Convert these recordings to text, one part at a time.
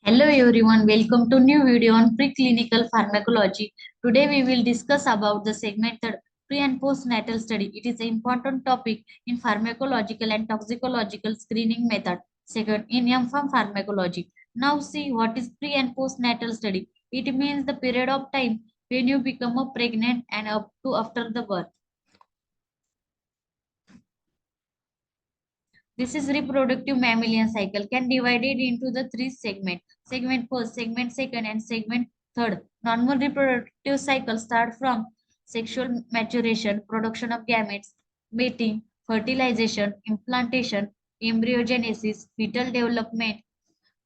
Hello everyone, welcome to new video on preclinical pharmacology. Today we will discuss about the segmented pre and postnatal study. It is an important topic in pharmacological and toxicological screening method. Second, in M-Pharm pharmacology. Now see what is pre and postnatal study. It means the period of time when you become a pregnant and up to after the birth. This is reproductive mammalian cycle can divided into the three segments. Segment first, segment second, and segment third. Normal reproductive cycle start from sexual maturation, production of gametes, mating, fertilization, implantation, embryogenesis, fetal development,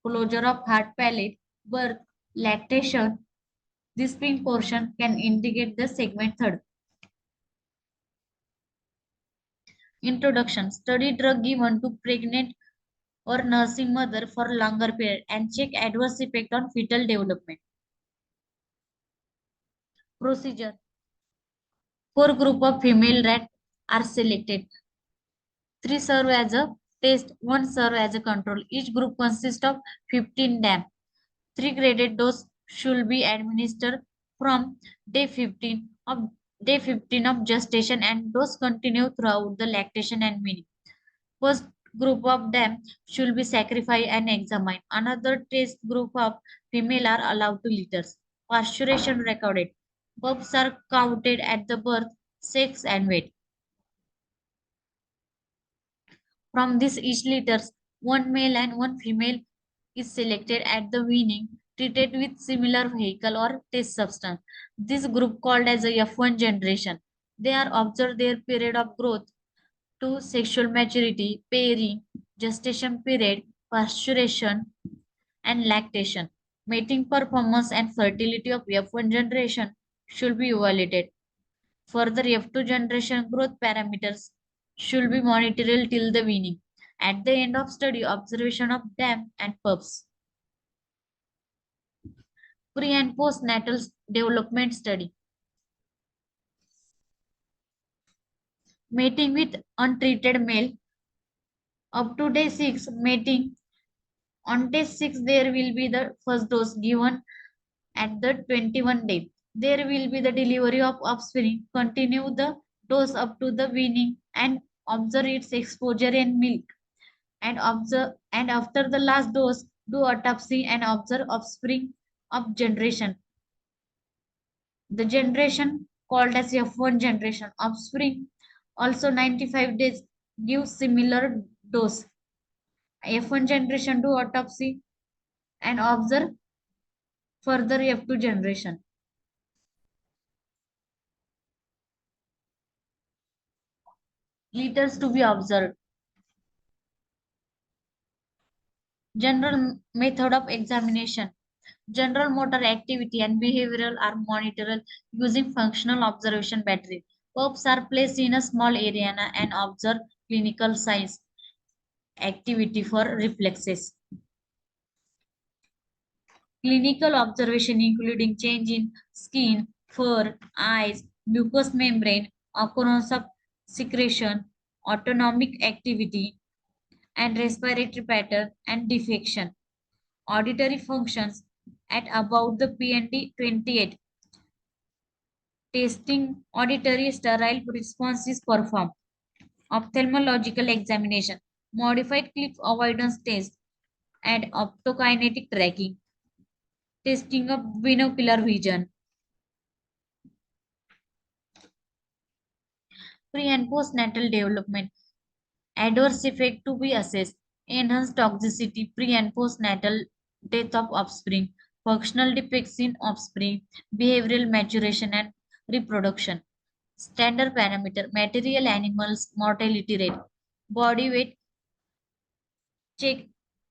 closure of heart palate, birth, lactation. This pink portion can indicate the segment third. Introduction. Study drug given to pregnant or nursing mother for longer period and check adverse effect on fetal development. Procedure. 4 group of female rat are selected. 3 serve as a test, 1 serve as a control. Each group consists of 15 dam. 3 graded dose should be administered from day 15 of gestation and dose continue throughout the lactation and weaning. First group of them should be sacrificed and examined. Another test group of female are allowed to litters. Parturition recorded. Pups are counted at the birth, sex and weight. From this each litters, one male and one female is selected at the weaning, treated with similar vehicle or test substance. This group called as a F1 generation. They are observed their period of growth to sexual maturity, pairing, gestation period, parturition, and lactation. Mating performance and fertility of F1 generation should be evaluated. Further, F2 generation growth parameters should be monitored till the weaning. At the end of study, observation of dam and pups. Pre and postnatal development study. Mating with untreated male. Up to day 6, mating. On day 6, there will be the first dose given at the 21 day. There will be the delivery of offspring. Continue the dose up to the weaning and observe its exposure in milk. And after the last dose, do autopsy and observe offspring of generation. The generation called as F1 generation. Offspring also 95 days give similar dose. F1 generation do autopsy and observe further F2 generation. Litters to be observed. General method of examination. General motor activity and behavioral are monitored using functional observation battery. Pups are placed in a small area and observe clinical signs activity for reflexes. Clinical observation including change in skin, fur, eyes, mucous membrane, occurrence of secretion, autonomic activity, and respiratory pattern and defecation. Auditory functions at about the PND 28. Testing auditory sterile response is performed. Ophthalmological examination, modified cliff avoidance test, and optokinetic tracking. Testing of binocular vision. Pre and postnatal development. Adverse effect to be assessed. Enhanced toxicity, pre and postnatal death of offspring, functional defects in offspring, behavioral maturation and reproduction. Standard parameter, material animals mortality rate, body weight check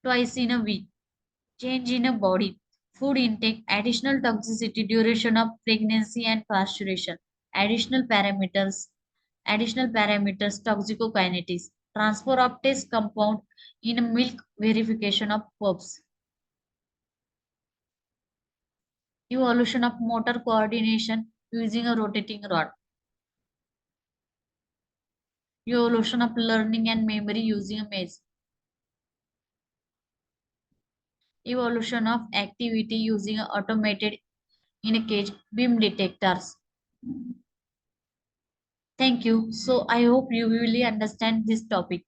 twice in a week, change in a body, food intake, additional toxicity, duration of pregnancy and parturition, additional parameters, toxicokinetics, transfer of test compound in milk, verification of pups, evolution of motor coordination using a rotating rod, evolution of learning and memory using a maze, evolution of activity using automated in a cage beam detectors. Thank you. So I hope you really understand this topic.